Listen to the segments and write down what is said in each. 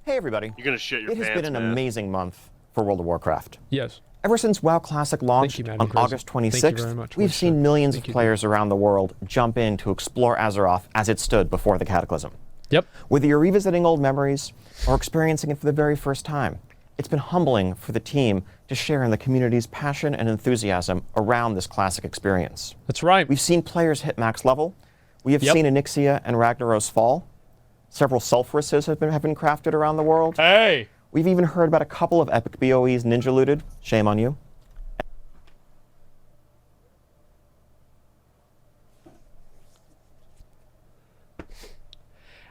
Hey everybody. You're gonna shit your It pants, has been an man. amazing month for World of Warcraft. Yes. Ever since WoW Classic launched you, on August Thank you 26th, very much. we've seen millions of Thank you. players around the world jump in to explore Azeroth as it stood before the Cataclysm. Yep. Whether you're revisiting old memories or experiencing it for the very first time, it's been humbling for the team to share in the community's passion and enthusiasm around this classic experience. That's right. We've seen players hit max level. We have seen Onyxia and Ragnaros fall. Several Sulfuruses have been crafted around the world. Hey! We've even heard about a couple of epic BOEs ninja looted. Shame on you.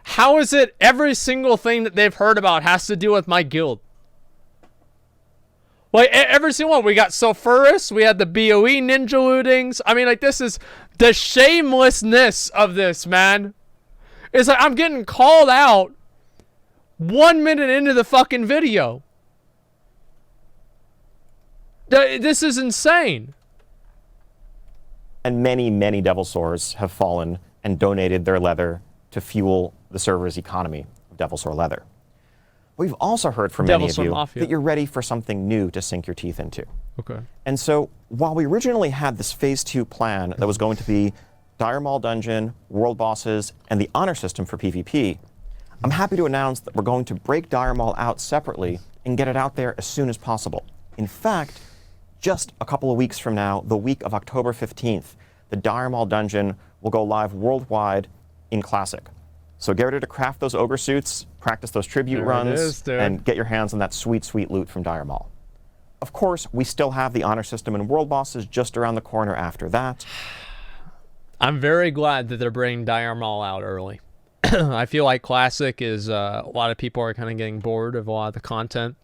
How is it every single thing that they've heard about has to do with my guild? Like, every single one. We got Sulfurus, we had the BOE ninja lootings. I mean, like, this is the shamelessness of this, man. It's like I'm getting called out 1 minute into the fucking video. This is insane. And many, many Devil Sores have fallen and donated their leather to fuel the server's economy of Devil Sore leather. We've also heard from many of you that you're ready for something new to sink your teeth into. Okay. And so, while we originally had this Phase 2 plan that was going to be Dire Maul Dungeon, World Bosses, and the Honor System for PvP, I'm happy to announce that we're going to break Dire Maul out separately and get it out there as soon as possible. In fact, just a couple of weeks from now, the week of October 15th, the Dire Maul Dungeon will go live worldwide in Classic. So get ready to craft those ogre suits, practice those tribute runs, and get your hands on that sweet, sweet loot from Dire Maul. Of course, we still have the Honor System and World Bosses just around the corner after that. I'm very glad that they're bringing Dire Maul out early. I feel like Classic is, a lot of people are kind of getting bored of a lot of the content.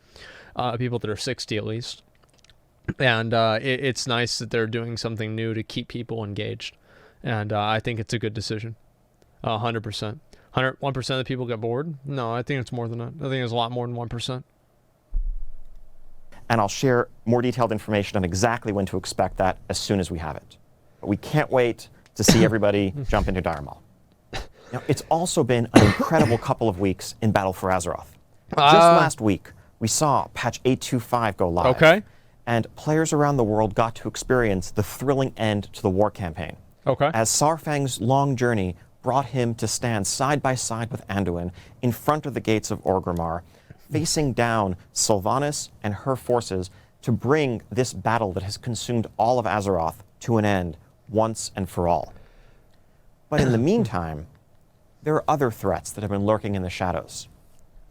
People that are 60 at least. And it's nice that they're doing something new to keep people engaged. And I think it's a good decision. 100%. 101% of the people get bored? No, I think it's more than that. I think it's a lot more than 1%. And I'll share more detailed information on exactly when to expect that as soon as we have it. But we can't wait to see everybody jump into Dire Maul. Now, it's also been an incredible couple of weeks in Battle for Azeroth. Just last week, we saw patch 825 go live. Okay. And players around the world got to experience the thrilling end to the war campaign. Okay. As Saurfang's long journey brought him to stand side by side with Anduin in front of the gates of Orgrimmar, facing down Sylvanas and her forces to bring this battle that has consumed all of Azeroth to an end once and for all. But in the meantime, there are other threats that have been lurking in the shadows.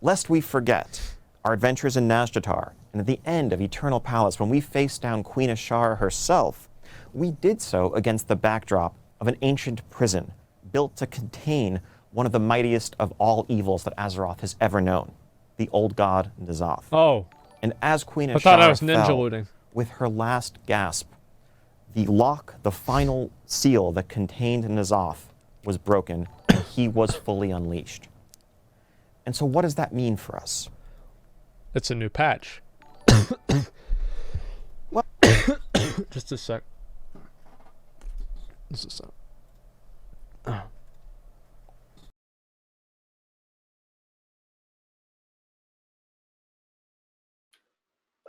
Lest we forget our adventures in Nazjatar, and at the end of Eternal Palace, when we faced down Queen Ashara herself, we did so against the backdrop of an ancient prison built to contain one of the mightiest of all evils that Azeroth has ever known, the old god N'Zoth. Oh. And as Queen Ashara thought I was ninja fell, looting. with her last gasp, the lock, the final seal that contained N'Zoth, was broken, and he was fully unleashed. And so what does that mean for us? It's a new patch. Well, Just a sec. Just a sec. Oh.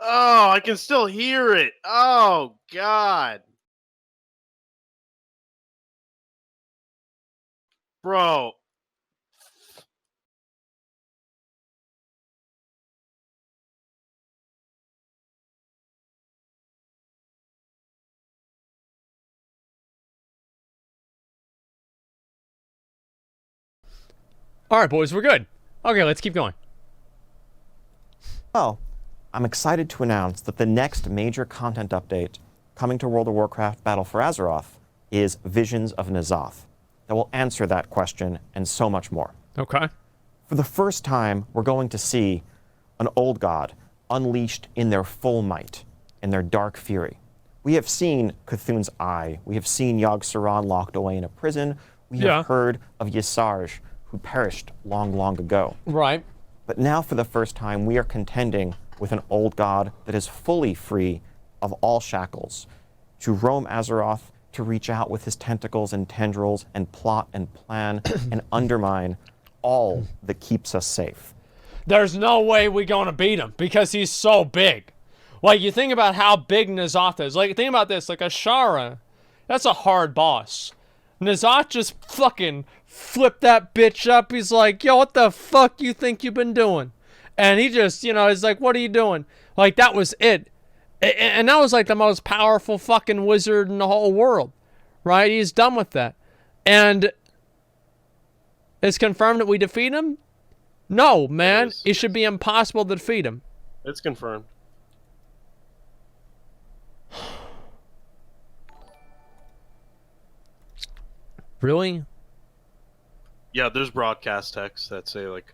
Oh, I can still hear it. Oh, God. Bro. All right, boys, we're good. Okay, let's keep going. well, I'm excited to announce that the next major content update coming to World of Warcraft Battle for Azeroth is Visions of N'Zoth that will answer that question and so much more. Okay. For the first time, we're going to see an old god unleashed in their full might, in their dark fury. We have seen Cthulhu's Eye. We have seen Yogg-Saron locked away in a prison. We have heard of Ysarge, who perished long, long ago. Right. But now, for the first time, we are contending with an old god that is fully free of all shackles, to roam Azeroth, to reach out with his tentacles and tendrils and plot and plan and undermine all that keeps us safe. there's no way we're going to beat him because he's so big. Like, you think about how big Ny'alotha is. Like, think about this. Like, Ashara, that's a hard boss. Ny'alotha just fucking flipped that bitch up. He's like, yo, what the fuck you think you've been doing? And he just, you know, he's like, what are you doing? Like, that was it. And that was like the most powerful fucking wizard in the whole world. Right? He's done with that. And it's confirmed that we defeat him? No, man. It should be impossible to defeat him. It's confirmed. Really? Yeah, there's broadcast texts that say like,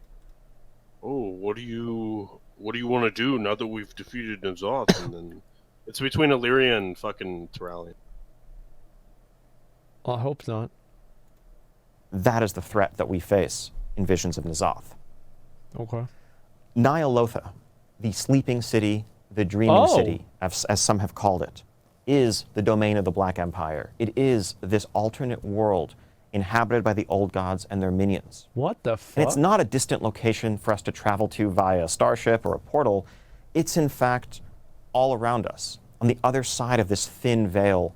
"Oh, what do you want to do now that we've defeated Ny'alotha?" And then it's between Illyria and fucking Terralion. I hope not. That is the threat that we face in Visions of N'Zoth. Okay. Ny'alotha, the sleeping city, the dreaming city, as some have called it, is the domain of the Black Empire. It is this alternate world inhabited by the old gods and their minions. What the fuck? And it's not a distant location for us to travel to via a starship or a portal. It's in fact all around us, on the other side of this thin veil.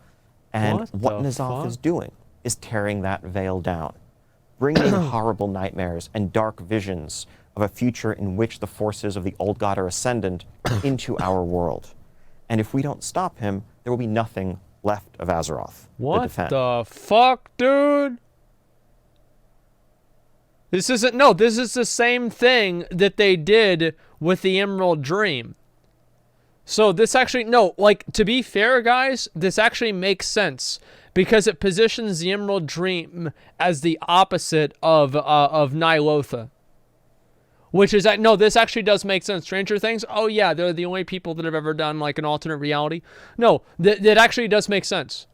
And what N'Zoth is doing is tearing that veil down, bringing horrible nightmares and dark visions of a future in which the forces of the old god are ascendant into our world. And if we don't stop him, there will be nothing left of Azeroth to defend. What the fuck, dude? This isn't... No, this is the same thing that they did with the Emerald Dream. So this actually... No, like, to be fair, guys, this actually makes sense. Because it positions the Emerald Dream as the opposite of Ny'alotha. Which is that... No, this actually does make sense. Stranger Things? Oh, yeah, they're the only people that have ever done, like, an alternate reality. No, that actually does make sense.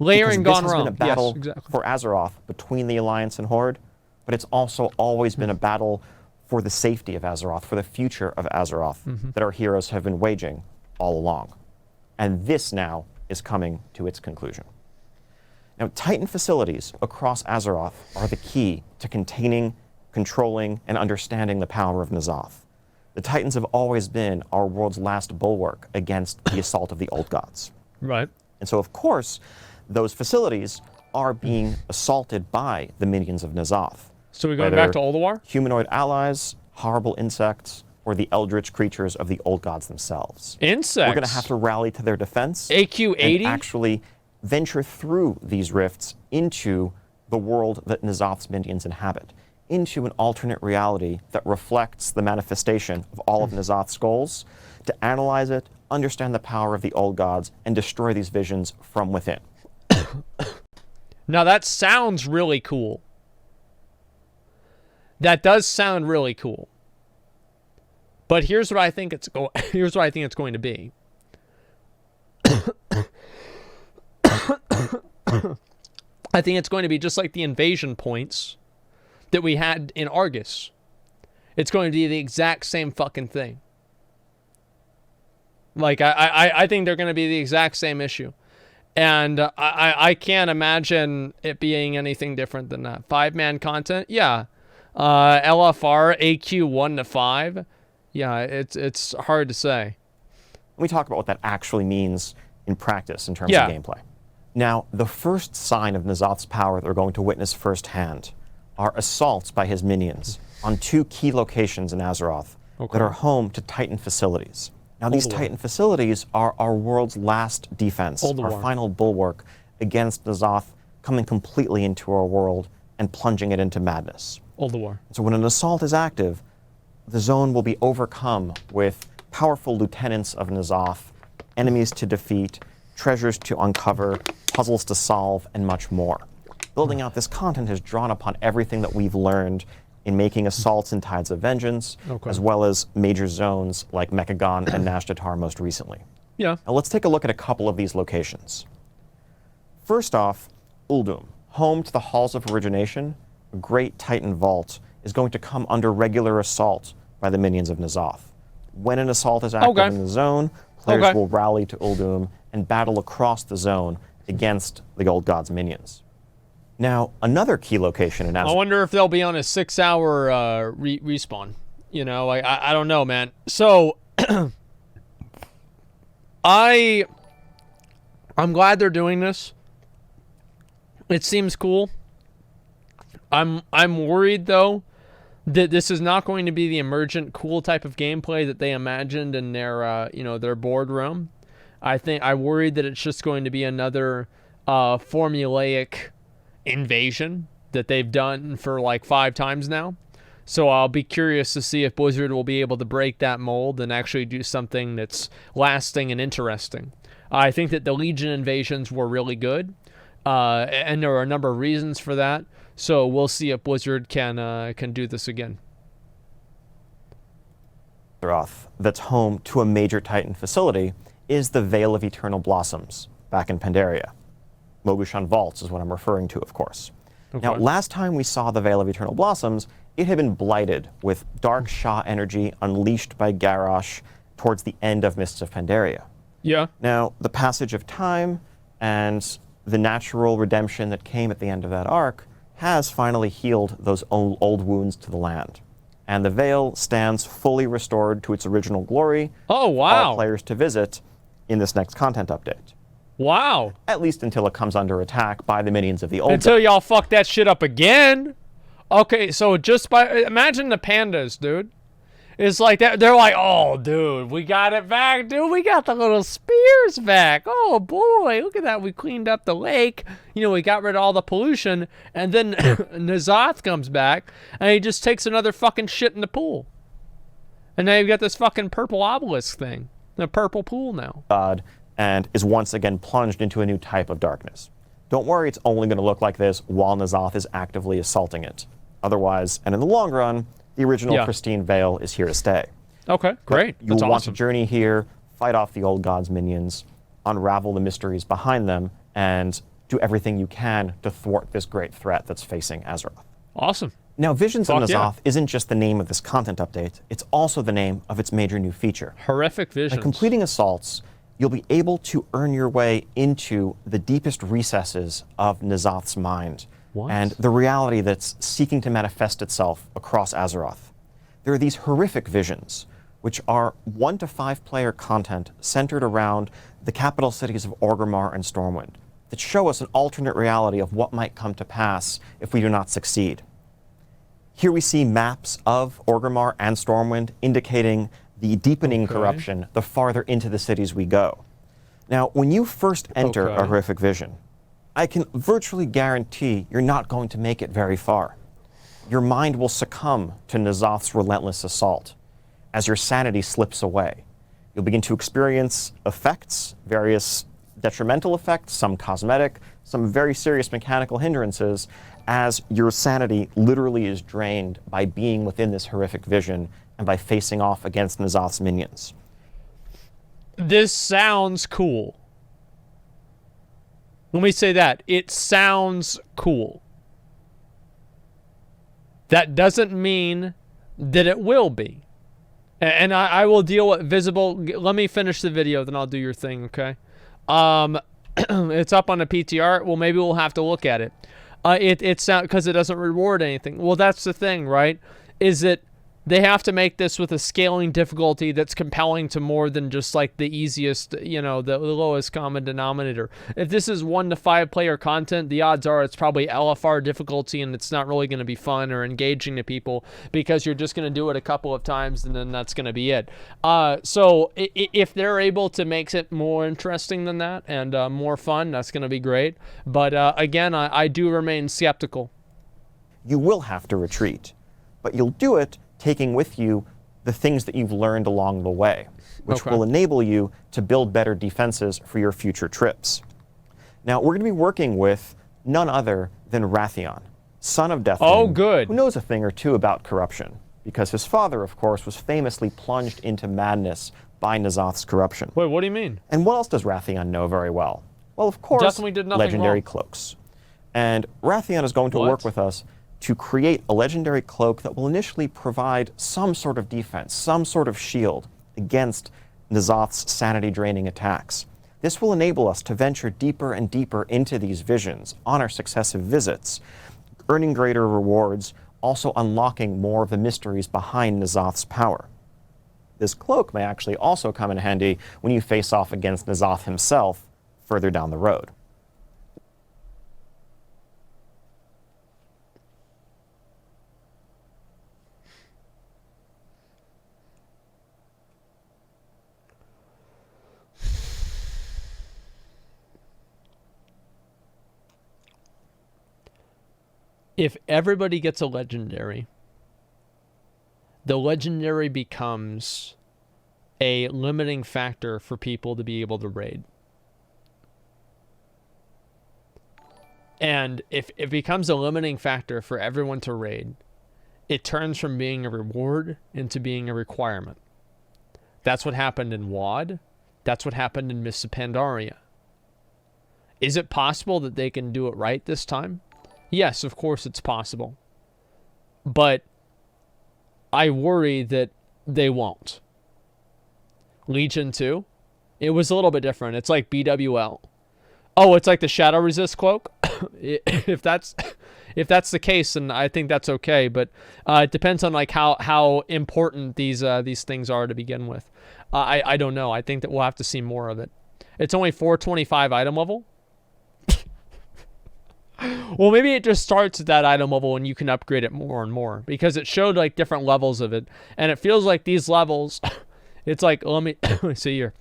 Layering gone wrong. This has been a battle yes, exactly. for Azeroth between the Alliance and Horde, but it's also always been a battle for the safety of Azeroth, for the future of Azeroth that our heroes have been waging all along. And this now is coming to its conclusion. Now, Titan facilities across Azeroth are the key to containing, controlling, and understanding the power of N'Zoth. The Titans have always been our world's last bulwark against the assault of the old gods. Right. And so, of course, those facilities are being assaulted by the minions of N'Zoth. So we're going back to Ulduar? Humanoid allies, horrible insects, or the eldritch creatures of the old gods themselves. Insects? We're going to have to rally to their defense. AQ-80? And actually venture through these rifts into the world that N'Zoth's minions inhabit, into an alternate reality that reflects the manifestation of all of N'Zoth's goals, to analyze it, understand the power of the old gods, and destroy these visions from within. Now that sounds really cool. That does sound really cool. But here's what I think it's here's what I think it's going to be. I think it's going to be just like the invasion points that we had in Argus. It's going to be the exact same fucking thing. Like, I think they're going to be the exact same issue. And I can't imagine it being anything different than that. 5-man content? Yeah. LFR, AQ 1 to 5? Yeah, it's hard to say. Let me talk about what that actually means in practice in terms of gameplay. Now, the first sign of N'Zoth's power that we're going to witness firsthand are assaults by his minions on 2 key locations in Azeroth that are home to Titan facilities. Now, these Titan facilities are our world's last defense, our final bulwark against N'Zoth coming completely into our world and plunging it into madness. So when an assault is active, the zone will be overcome with powerful lieutenants of N'Zoth, enemies to defeat, treasures to uncover, puzzles to solve, and much more. Building out this content has drawn upon everything that we've learned in making assaults in Tides of Vengeance, as well as major zones like Mechagon and Nashtatar most recently. Yeah. Now let's take a look at a couple of these locations. First off, Uldum, home to the Halls of Origination, a great Titan vault, is going to come under regular assault by the minions of N'Zoth. When an assault is active in the zone, players will rally to Uldum and battle across the zone against the old god's minions. Now, another key location in I Azeroth. wonder if they'll be on a 6-hour respawn. You know, like, I don't know, man. So, I'm glad they're doing this. It seems cool. I'm worried though that this is not going to be the emergent cool type of gameplay that they imagined in their their boardroom. I worried that it's just going to be another formulaic invasion that they've done for like 5 times now. So I'll be curious to see if Blizzard will be able to break that mold and actually do something that's lasting and interesting. I think that the Legion invasions were really good, and there are a number of reasons for that. So we'll see if Blizzard can do this again. Azeroth, that's home to a major Titan facility, is the Veil of Eternal Blossoms back in Pandaria. Mogushan Vaults is what I'm referring to, of course. Okay. Now, last time we saw the Veil of Eternal Blossoms, it had been blighted with dark Shah energy unleashed by Garrosh towards the end of Mists of Pandaria. Yeah. Now, the passage of time and the natural redemption that came at the end of that arc has finally healed those old wounds to the land. And the Veil stands fully restored to its original glory. Oh, For wow. all players to visit in this next content update. Wow. At least until it comes under attack by the minions of the old. Until y'all fuck that shit up again. Okay, so just by imagine the pandas, dude. It's like that. They're like, oh, dude, we got it back, dude. We got the little spears back. Oh boy, look at that. We cleaned up the lake. You know, we got rid of all the pollution, and then N'alotha comes back, and he just takes another fucking shit in the pool. And now you've got this fucking purple obelisk thing, the purple pool now. God, and is once again plunged into a new type of darkness. Don't worry, it's only going to look like this while N'alotha is actively assaulting it. Otherwise, and in the long run, the original pristine Veil is here to stay. Okay, great. You'll That's want awesome. to journey here, fight off the old gods' minions, unravel the mysteries behind them, and do everything you can to thwart this great threat that's facing Azeroth. Awesome. Now, Visions of Fuck yeah. N'alotha isn't just the name of this content update, it's also the name of its major new feature. Horrific By visions. completing assaults, you'll be able to earn your way into the deepest recesses of N'alotha's mind. What? And the reality that's seeking to manifest itself across Azeroth. There are these horrific visions, which are 1 to 5 player content centered around the capital cities of Orgrimmar and Stormwind, that show us an alternate reality of what might come to pass if we do not succeed. Here we see maps of Orgrimmar and Stormwind indicating the deepening corruption the farther into the cities we go. Now, when you first enter a horrific vision, I can virtually guarantee you're not going to make it very far. Your mind will succumb to N'alotha's relentless assault. As your sanity slips away, you'll begin to experience effects, various detrimental effects, some cosmetic, some very serious mechanical hindrances, as your sanity literally is drained by being within this horrific vision and by facing off against N'alotha's minions. This sounds cool. Let me say that. It sounds cool. That doesn't mean that it will be. And I will deal with visible. Let me finish the video, then I'll do your thing, okay? It's up on the PTR. Well, maybe we'll have to look at it. It's not because it doesn't reward anything. Well, that's the thing, right? Is that they have to make this with a scaling difficulty that's compelling to more than just like the easiest, you know, the lowest common denominator. If this is 1 to 5 player content, the odds are it's probably LFR difficulty and it's not really going to be fun or engaging to people because you're just going to do it a couple of times and then that's going to be it. So if they're able to make it more interesting than that and more fun, that's going to be great. But again, I do remain skeptical. You will have to retreat, but you'll do it taking with you the things that you've learned along the way, which will enable you to build better defenses for your future trips. Now, we're going to be working with none other than Wrathion, son of Deathwing, Oh, good. who knows a thing or two about corruption, because his father, of course, was famously plunged into madness by N'alotha's corruption. Wait, what do you mean? And what else does Wrathion know very well? Well, of course, Definitely did nothing legendary wrong. cloaks. And Wrathion is going to work with us to create a legendary cloak that will initially provide some sort of defense, some sort of shield against N'alotha's sanity-draining attacks. This will enable us to venture deeper and deeper into these visions on our successive visits, earning greater rewards, also unlocking more of the mysteries behind N'Zoth's power. This cloak may actually also come in handy when you face off against N'Zoth himself further down the road. If everybody gets a legendary, the legendary becomes a limiting factor for people to be able to raid. And if it becomes a limiting factor for everyone to raid, it turns from being a reward into being a requirement. That's what happened in WoD. That's what happened in Mists of Pandaria. Is it possible that they can do it right this time? Yes, of course it's possible. But I worry that they won't. Legion 2, it was a little bit different. It's like BWL. Oh, it's like the Shadow Resist cloak? if that's the case, then I think that's okay. But it depends on like how important these things are to begin with. I don't know. I think that we'll have to see more of it. It's only 425 item level. Well, maybe it just starts at that item level and you can upgrade it more and more, because it showed like different levels of it, and it feels like these levels it's like, let me see here.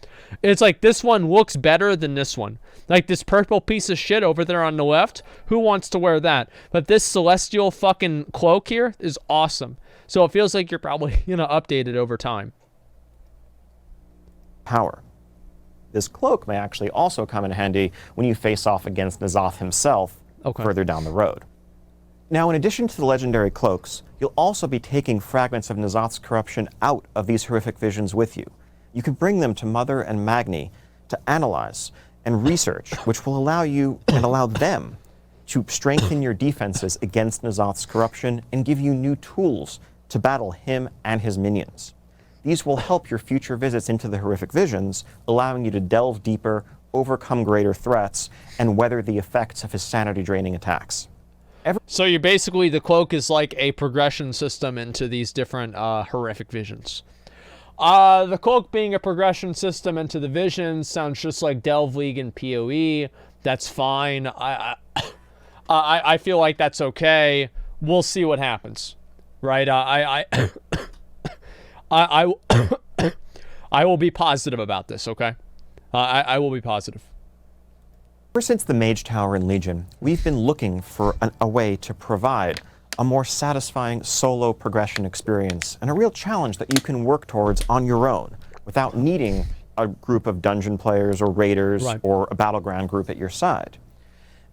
It's like this one looks better than this one. Like this purple piece of shit over there on the left, who wants to wear that? But this celestial fucking cloak here is awesome. So it feels like you're probably gonna update it over time. Power. This cloak may actually also come in handy when you face off against N'Zoth himself further down the road. Now, in addition to the legendary cloaks, you'll also be taking fragments of N'Zoth's corruption out of these horrific visions with you. You can bring them to Mother and Magni to analyze and research, which will allow you and allow them to strengthen your defenses against N'Zoth's corruption and give you new tools to battle him and his minions. These will help your future visits into the horrific visions, allowing you to delve deeper, overcome greater threats, and weather the effects of his sanity-draining attacks. So you basically, the cloak is like a progression system into these different horrific visions. The cloak being a progression system into the visions sounds just like Delve League and PoE. That's fine. I feel like that's okay. We'll see what happens, right? I will be positive about this, okay? I will be positive. Ever since the Mage Tower in Legion, we've been looking for a way to provide a more satisfying solo progression experience and a real challenge that you can work towards on your own without needing a group of dungeon players or raiders or a battleground group at your side.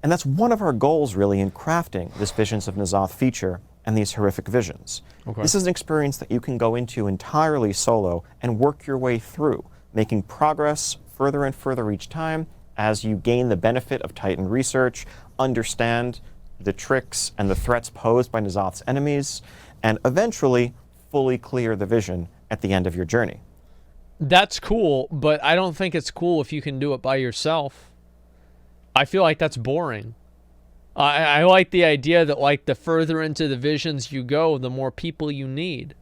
And that's one of our goals, really, in crafting this Visions of N'Zoth feature and these horrific visions. Okay. This is an experience that you can go into entirely solo and work your way through, making progress further and further each time as you gain the benefit of Titan research, understand the tricks and the threats posed by N'Zoth's enemies, and eventually fully clear the vision at the end of your journey. That's cool, but I don't think it's cool if you can do it by yourself. I feel like that's boring. I like the idea that like the further into the visions you go, the more people you need.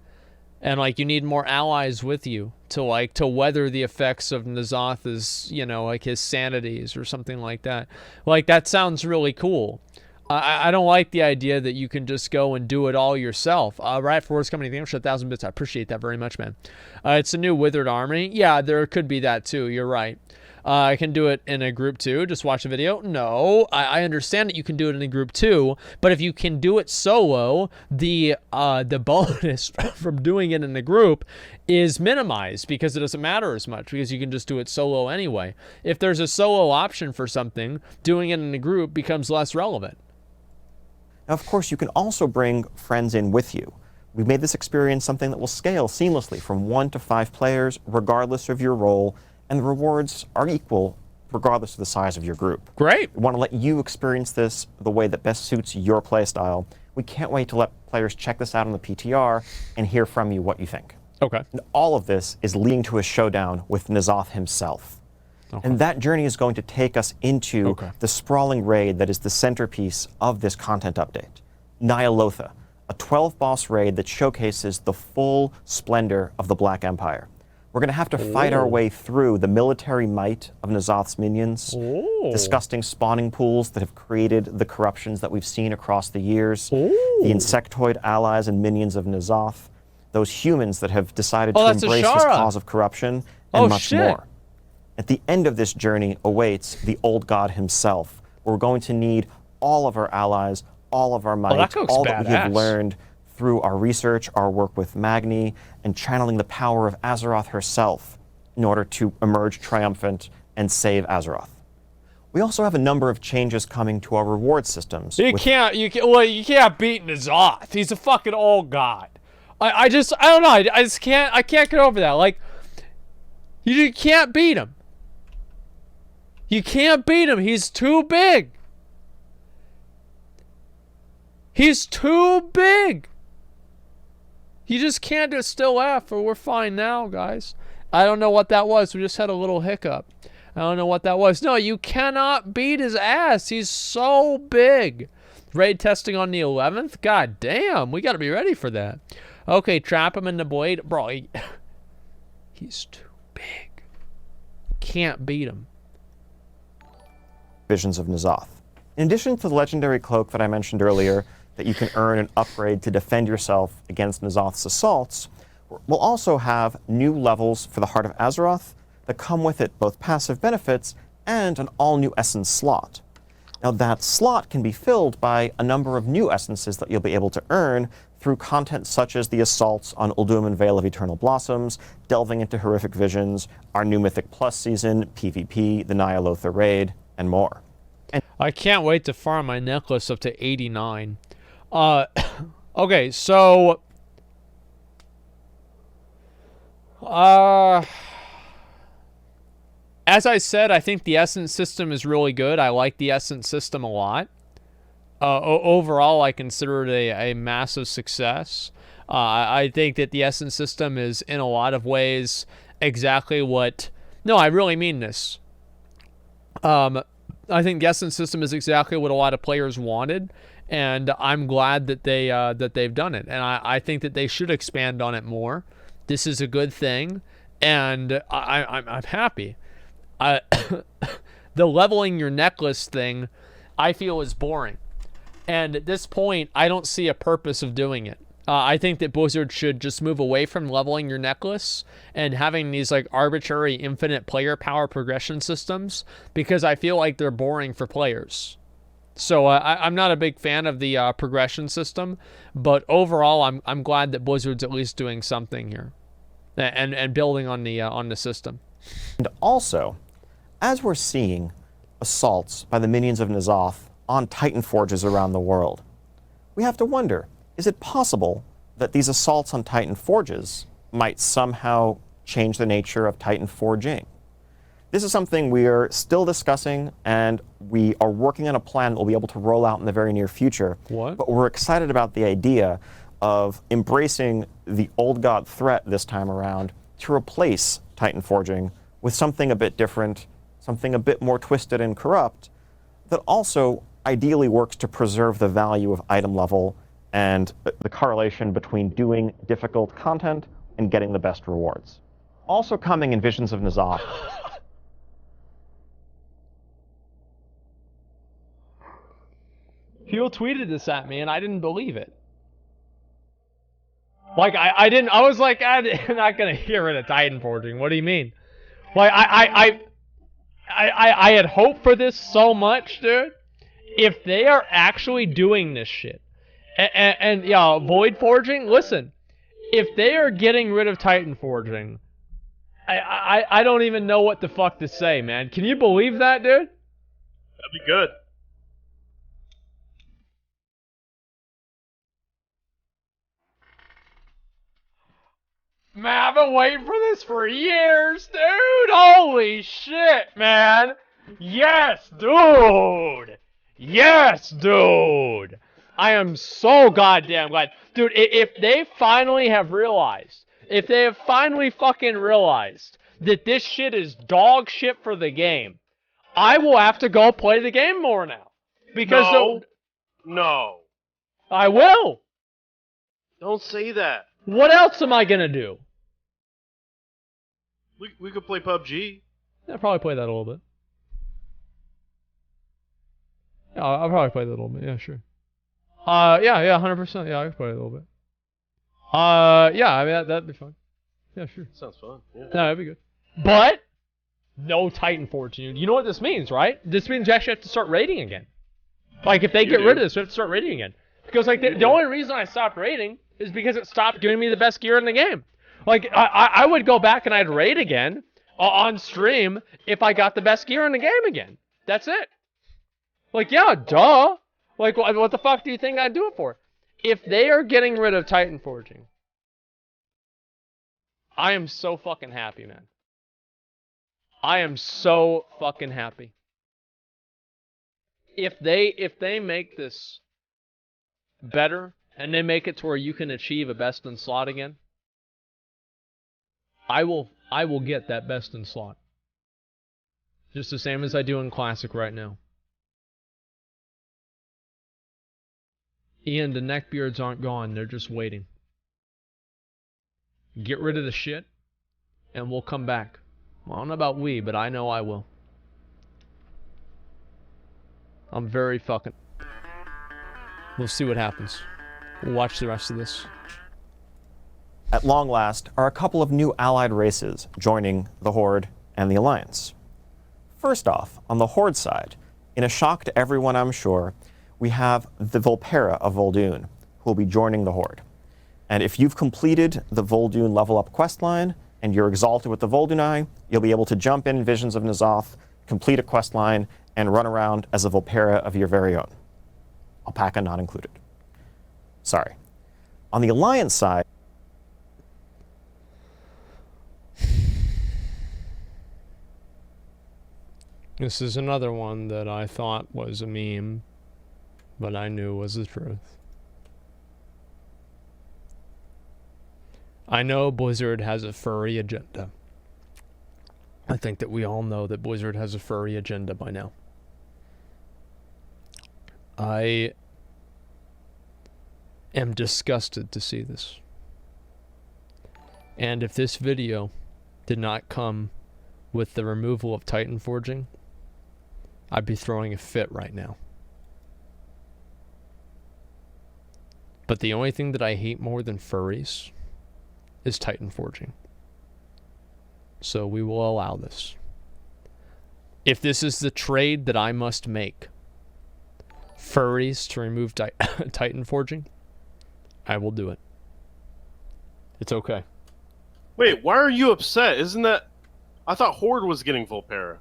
And like you need more allies with you to weather the effects of N'Zoth's, you know, like his sanities or something like that. Like that sounds really cool. I don't like the idea that you can just go and do it all yourself. Right, for what's coming, thank you for 1,000 bits. I appreciate that very much, man. It's a new Withered Army. Yeah, there could be that too. You're right. I can do it in a group too. Just watch a video. No, I understand that you can do it in a group too. But if you can do it solo, the bonus from doing it in a group is minimized because it doesn't matter as much because you can just do it solo anyway. If there's a solo option for something, doing it in a group becomes less relevant. Now, of course, you can also bring friends in with you. We've made this experience something that will scale seamlessly from 1 to 5 players, regardless of your role, and the rewards are equal regardless of the size of your group. Great. We want to let you experience this the way that best suits your playstyle. We can't wait to let players check this out on the PTR and hear from you what you think. Okay. And all of this is leading to a showdown with N'Zoth himself. And that journey is going to take us into the sprawling raid that is the centerpiece of this content update. Ny'alotha, a 12-boss raid that showcases the full splendor of the Black Empire. We're going to have to fight our way through the military might of N'Zoth's minions, disgusting spawning pools that have created the corruptions that we've seen across the years, the insectoid allies and minions of N'Zoth, those humans that have decided to embrace his cause of corruption, and much more. At the end of this journey awaits the old god himself. We're going to need all of our allies, all of our might, all that we have learned through our research, our work with Magni, and channeling the power of Azeroth herself in order to emerge triumphant and save Azeroth. We also have a number of changes coming to our reward systems. You can't beat N'Zoth. He's a fucking old god. I don't know. I can't get over that. Like, you can't beat him. You can't beat him. He's too big. He's too big. You just can't do still F, or we're fine now, guys. I don't know what that was. We just had a little hiccup. I don't know what that was. No, you cannot beat his ass. He's so big. Raid testing on the 11th? God damn, we got to be ready for that. Okay, trap him in the blade. Bro, he's too big. Can't beat him. Visions of N'Zoth. In addition to the legendary cloak that I mentioned earlier, that you can earn and upgrade to defend yourself against N'Zoth's assaults, we'll also have new levels for the Heart of Azeroth that come with it both passive benefits and an all-new essence slot. Now that slot can be filled by a number of new essences that you'll be able to earn through content such as the assaults on Ulduman Vale of Eternal Blossoms, delving into Horrific Visions, our new Mythic Plus season, PvP, the Ny'alotha raid, and more. I can't wait to farm my necklace up to 89. Okay, so as I said, I think the essence system is really good. I like the essence system a lot. Overall, I consider it a massive success. I think that the essence system is, in a lot of ways, exactly what... No, I really mean this. I think the essence system is exactly what a lot of players wanted, and I'm glad that they've done it. And I think that they should expand on it more. This is a good thing, and I'm happy. The leveling your necklace thing, I feel, is boring. And at this point, I don't see a purpose of doing it. I think that Blizzard should just move away from leveling your necklace and having these like arbitrary infinite player power progression systems, because I feel like they're boring for players. So I'm not a big fan of the progression system, but overall I'm glad that Blizzard's at least doing something here and building on the system. And also, as we're seeing assaults by the minions of N'Zoth on Titanforges around the world, we have to wonder, is it possible that these assaults on Titanforges might somehow change the nature of Titanforging? This is something we are still discussing, and we are working on a plan that we'll be able to roll out in the very near future. What? But we're excited about the idea of embracing the old god threat this time around to replace Titanforging with something a bit different, something a bit more twisted and corrupt, that also ideally works to preserve the value of item level and the correlation between doing difficult content and getting the best rewards. Also coming in Visions of N'Zoth. People tweeted this at me and I didn't believe it. Like, I didn't, I was like, I'm not gonna get rid of Titanforging. What do you mean? Like, I had hoped for this so much, dude. If they are actually doing this shit, and yeah, Void Forging, listen, if they are getting rid of Titanforging, I don't even know what the fuck to say, man. Can you believe that, dude? That'd be good. Man, I've been waiting for this for years, dude! Holy shit, man! Yes, dude! Yes, dude! I am so goddamn glad. Dude, if they finally have realized, if they have finally fucking realized that this shit is dog shit for the game, I will have to go play the game more now. Because No. I will. Don't say that. What else am I gonna do? We could play PUBG. I'll probably play that a little bit. Yeah, I'll probably play that a little bit. Yeah, sure. Yeah, 100%. Yeah, I can play it a little bit. Yeah, I mean that'd be fun. Yeah, sure. Sounds fun. Yeah. No, that'd be good. But no Titanforging. You know what this means, right? This means you actually have to start raiding again. Like if they get rid of this, we have to start raiding again. Because like the only reason I stopped raiding is because it stopped giving me the best gear in the game. Like I would go back and I'd raid again on stream if I got the best gear in the game again. That's it. Like yeah, duh. Like what the fuck do you think I'd do it for? If they are getting rid of Titanforging, I am so fucking happy, man. I am so fucking happy. If they make this better and they make it to where you can achieve a best in slot again, I will get that best in slot. Just the same as I do in Classic right now. Ian, the neckbeards aren't gone, they're just waiting. Get rid of the shit, and we'll come back. Well, I don't know about we, but I know I will. I'm very fucking... We'll see what happens. We'll watch the rest of this. At long last are a couple of new allied races joining the Horde and the Alliance. First off, on the Horde side, in a shock to everyone I'm sure, we have the Volpera of Vol'dun, who will be joining the Horde. And if you've completed the Vol'dun level up questline, and you're exalted with the Vol'dunai, you'll be able to jump in Visions of N'alotha, complete a questline, and run around as a Volpera of your very own. Alpaca not included. Sorry. On the Alliance side, This is another one that I thought was a meme, but I knew was the truth. I know Blizzard has a furry agenda. I think that we all know that Blizzard has a furry agenda by now. I am disgusted to see this. And if this video did not come with the removal of Titanforging, I'd be throwing a fit right now. But the only thing that I hate more than furries is Titanforging. So we will allow this. If this is the trade that I must make, furries to remove Titanforging, I will do it. It's okay. Wait, why are you upset? Isn't that... I thought Horde was getting Volpera.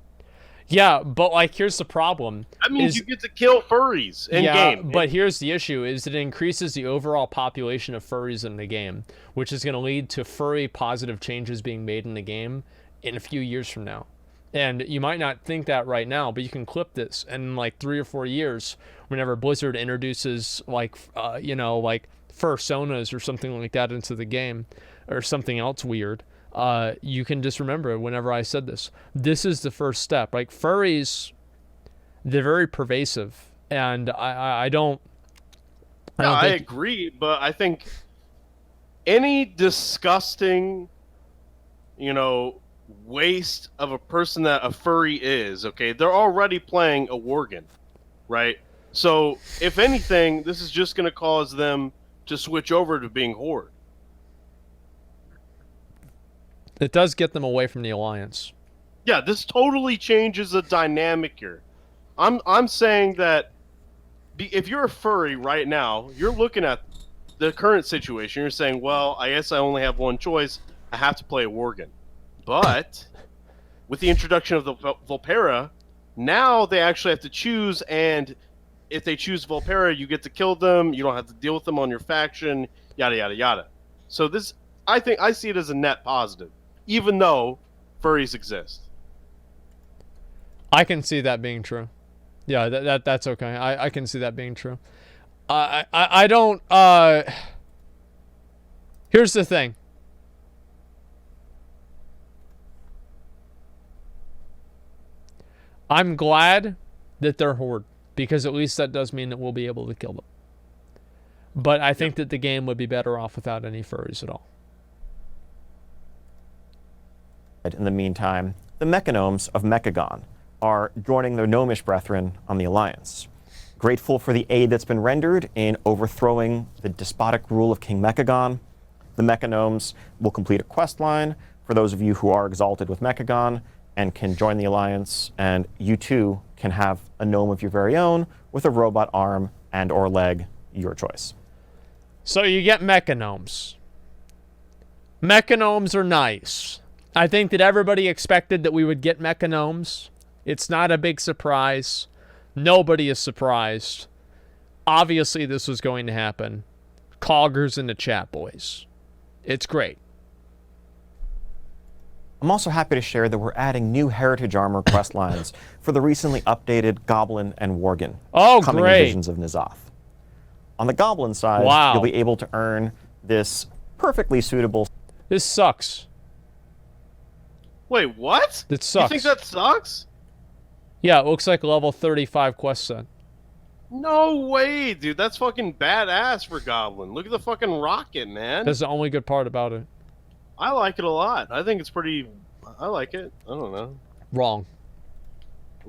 Yeah, but like here's the problem. That means you get to kill furries in game. But here's the issue is that it increases the overall population of furries in the game, which is going to lead to furry positive changes being made in the game in a few years from now. And you might not think that right now, but you can clip this and in like 3 or 4 years, whenever Blizzard introduces like like fursonas or something like that into the game, or something else weird, you can just remember whenever I said this. This is the first step. Like furries, they're very pervasive, and I agree, but I think any disgusting, waste of a person that a furry is, okay, they're already playing a Worgen, right? So, if anything, this is just going to cause them to switch over to being Horde. It does get them away from the Alliance. Yeah, this totally changes the dynamic here. I'm saying that if you're a furry right now, you're looking at the current situation. You're saying, well, I guess I only have one choice. I have to play a Worgen. But with the introduction of the Volpera, now they actually have to choose, and if they choose Volpera, you get to kill them. You don't have to deal with them on your faction, yada, yada, yada. So this, I see it as a net positive, even though furries exist. I can see that being true. Yeah, that's okay. I can see that being true. I don't... Here's the thing. I'm glad that they're horde, because at least that does mean that we'll be able to kill them. But I think that the game would be better off without any furries at all. In the meantime, the Mechanomes of Mechagon are joining their gnomish brethren on the Alliance. Grateful for the aid that's been rendered in overthrowing the despotic rule of King Mechagon, the Mechanomes will complete a quest line for those of you who are exalted with Mechagon and can join the Alliance, and you too can have a gnome of your very own with a robot arm and or leg, your choice. So you get Mechanomes. Mechanomes are nice. I think that everybody expected that we would get Mechanomes. It's not a big surprise. Nobody is surprised. Obviously, this was going to happen. Coggers in the chat, boys. It's great. I'm also happy to share that we're adding new Heritage Armor quest lines for the recently updated Goblin and Worgen coming in Visions of N'alotha. On the Goblin side, you'll be able to earn this perfectly suitable... This sucks. Wait, what? That sucks. You think that sucks? Yeah, it looks like a level 35 quest set. No way, dude. That's fucking badass for Goblin. Look at the fucking rocket, man. That's the only good part about it. I like it a lot. I think it's pretty... I like it. I don't know. Wrong.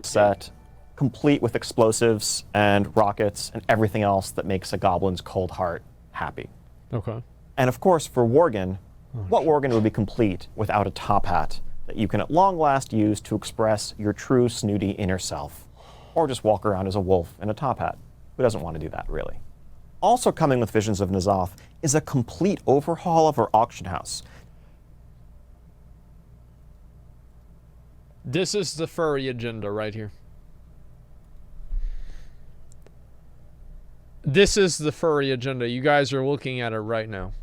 Set, complete with explosives and rockets and everything else that makes a Goblin's cold heart happy. Okay. And of course, for Worgen, what Worgen would be complete without a top hat that you can at long last use to express your true snooty inner self? Or just walk around as a wolf in a top hat. Who doesn't want to do that, really? Also coming with Visions of N'alotha is a complete overhaul of our auction house. This is the furry agenda right here. This is the furry agenda. You guys are looking at it right now.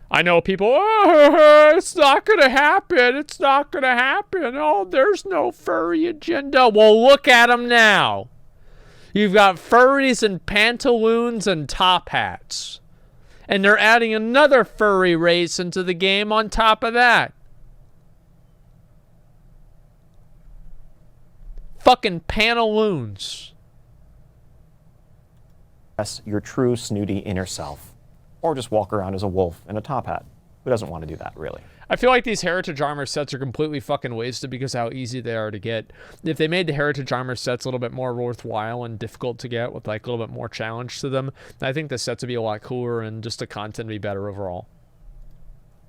I know people, oh, it's not going to happen. It's not going to happen. Oh, there's no furry agenda. Well, look at them now. You've got furries and pantaloons and top hats. And they're adding another furry race into the game on top of that. Fucking pantaloons. Your true snooty inner self. Or just walk around as a wolf in a top hat. Who doesn't want to do that, really? I feel like these Heritage Armor sets are completely fucking wasted because of how easy they are to get. If they made the Heritage Armor sets a little bit more worthwhile and difficult to get with like a little bit more challenge to them, I think the sets would be a lot cooler and just the content would be better overall.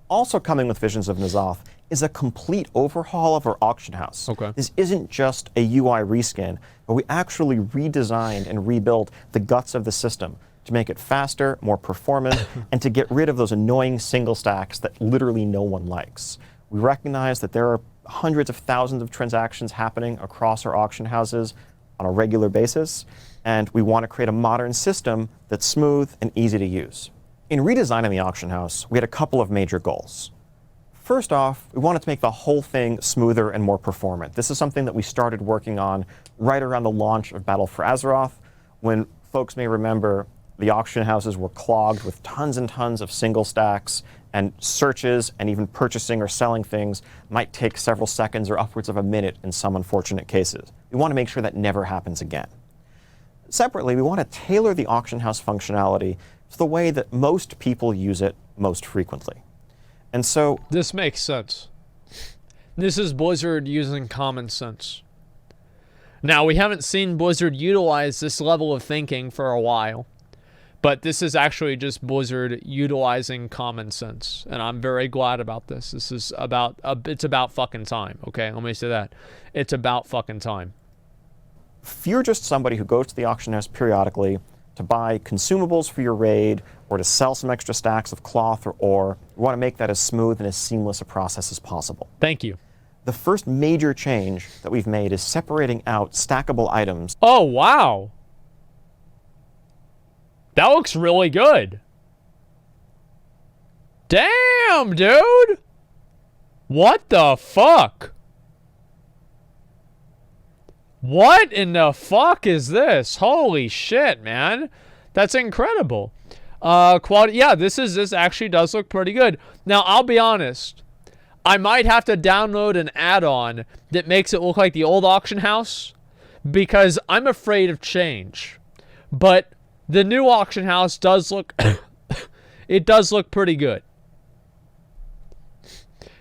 Also coming with Visions of N'alotha is a complete overhaul of our auction house. Okay. This isn't just a UI reskin, but we actually redesigned and rebuilt the guts of the system to make it faster, more performant, and to get rid of those annoying single stacks that literally no one likes. We recognize that there are hundreds of thousands of transactions happening across our auction houses on a regular basis, and we want to create a modern system that's smooth and easy to use. In redesigning the auction house, we had a couple of major goals. First off, we wanted to make the whole thing smoother and more performant. This is something that we started working on right around the launch of Battle for Azeroth, when folks may remember the auction houses were clogged with tons and tons of single stacks, and searches and even purchasing or selling things might take several seconds or upwards of a minute in some unfortunate cases. We want to make sure that never happens again. Separately, we want to tailor the auction house functionality to the way that most people use it most frequently. And so... This makes sense. This is Blizzard using common sense. Now, we haven't seen Blizzard utilize this level of thinking for a while. But this is actually just Blizzard utilizing common sense. And I'm very glad about this. This is about, it's about fucking time, okay? Let me say that. It's about fucking time. If you're just somebody who goes to the auction house periodically to buy consumables for your raid or to sell some extra stacks of cloth or ore, we want to make that as smooth and as seamless a process as possible. Thank you. The first major change that we've made is separating out stackable items. Oh, wow. That looks really good. Damn, dude. What the fuck? What in the fuck is this? Holy shit, man. That's incredible. Quality, yeah, this actually does look pretty good. Now, I'll be honest. I might have to download an add-on that makes it look like the old auction house because I'm afraid of change. But the new auction house does look it does look pretty good.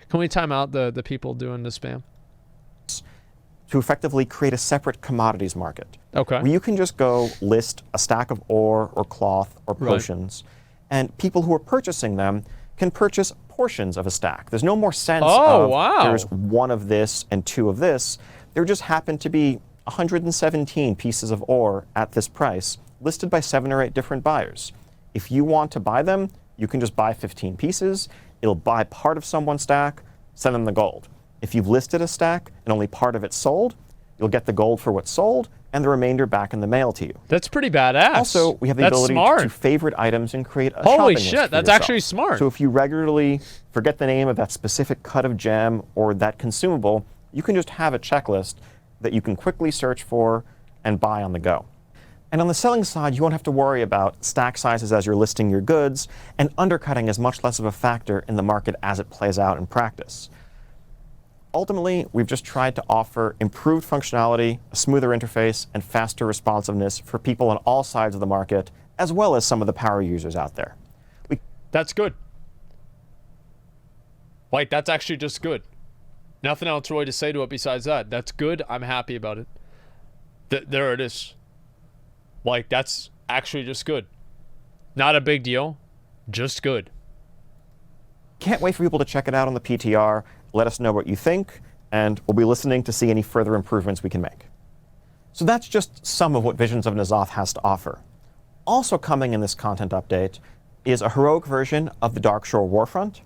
Can we time out the people doing the spam? To effectively create a separate commodities market. Okay. Where you can just go list a stack of ore or cloth or potions, and people who are purchasing them can purchase portions of a stack. There's no more sense of there's one of this and two of this. There just happen to be 117 pieces of ore at this price, listed by 7 or 8 different buyers. If you want to buy them, you can just buy 15 pieces. It'll buy part of someone's stack, send them the gold. If you've listed a stack and only part of it sold, you'll get the gold for what's sold and the remainder back in the mail to you. That's pretty badass. Also, we have the ability to favorite items and create a shopping Holy list shit, for that's yourself. actually smart. So if you regularly forget the name of that specific cut of gem or that consumable, you can just have a checklist that you can quickly search for and buy on the go. And on the selling side, you won't have to worry about stack sizes as you're listing your goods, and undercutting is much less of a factor in the market as it plays out in practice. Ultimately, we've just tried to offer improved functionality, a smoother interface, and faster responsiveness for people on all sides of the market, as well as some of the power users out there. That's good. Like, that's actually just good. Nothing else really to say to it besides that. That's good. I'm happy about it. There it is. Like, that's actually just good. Not a big deal. Just good. Can't wait for people to check it out on the PTR. Let us know what you think, and we'll be listening to see any further improvements we can make. So that's just some of what Visions of N'Zoth has to offer. Also coming in this content update is a heroic version of the Darkshore Warfront,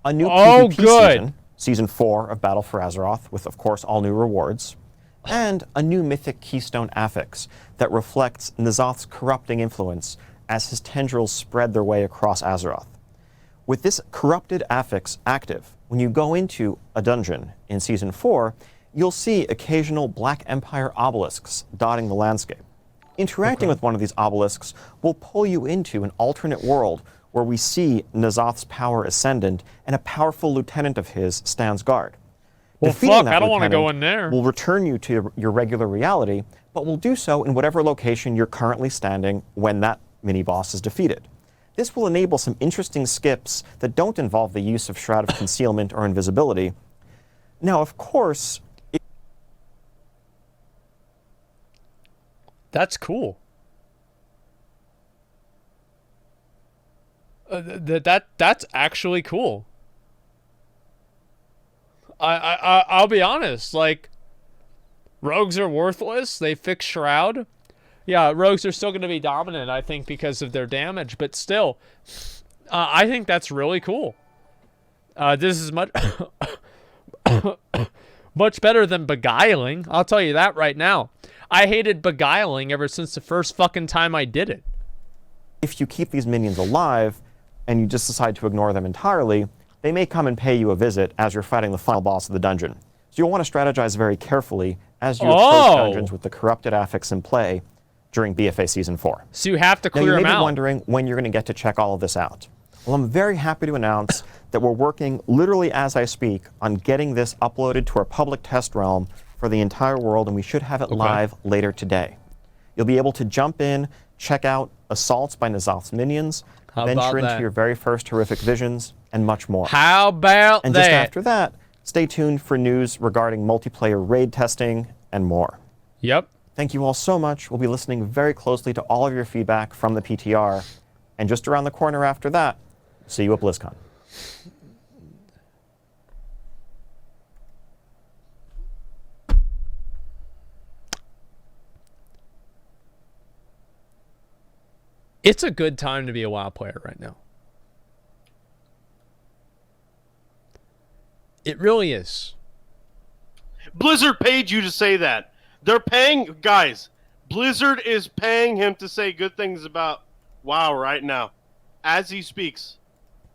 a new PvP season, Season 4 of Battle for Azeroth, with, of course, all new rewards, and a new mythic keystone affix that reflects N'Zoth's corrupting influence as his tendrils spread their way across Azeroth. With this corrupted affix active, when you go into a dungeon in Season 4, you'll see occasional Black Empire obelisks dotting the landscape. Interacting with one of these obelisks will pull you into an alternate world where we see N'Zoth's power ascendant and a powerful lieutenant of his stands guard. Well, Defeating fuck, that I don't want to go lieutenant in there. will return you to your regular reality, but will do so in whatever location you're currently standing when that mini-boss is defeated. This will enable some interesting skips that don't involve the use of Shroud of Concealment or Invisibility. Now, of course... That's cool. That's actually cool. I'll be honest, like, rogues are worthless. They fix Shroud. Yeah, rogues are still going to be dominant, I think, because of their damage, but still, I think that's really cool. This is much much better than Beguiling. I'll tell you that right now. I hated Beguiling ever since the first fucking time I did it. If you keep these minions alive and you just decide to ignore them entirely, they may come and pay you a visit as you're fighting the final boss of the dungeon. So you'll want to strategize very carefully as you approach dungeons with the corrupted affix in play during BFA Season 4. So you have to clear them out. Now, you may be wondering when you're going to get to check all of this out. Well, I'm very happy to announce that we're working literally as I speak on getting this uploaded to our public test realm for the entire world, and we should have it live later today. You'll be able to jump in, check out assaults by N'Zoth's minions, venture into your very first horrific visions, and much more. How about that? And just after that, stay tuned for news regarding multiplayer raid testing and more. Yep. Thank you all so much. We'll be listening very closely to all of your feedback from the PTR. And just around the corner after that, see you at BlizzCon. It's a good time to be a WoW player right now. It really is. Blizzard paid you to say that. They're paying, guys, Blizzard is paying him to say good things about WoW right now, as he speaks.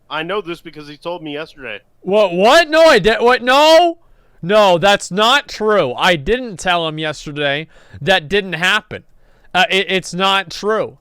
I know this because he told me yesterday. What? No, I didn't. What? No, that's not true. I didn't tell him yesterday. That didn't happen. It's not true.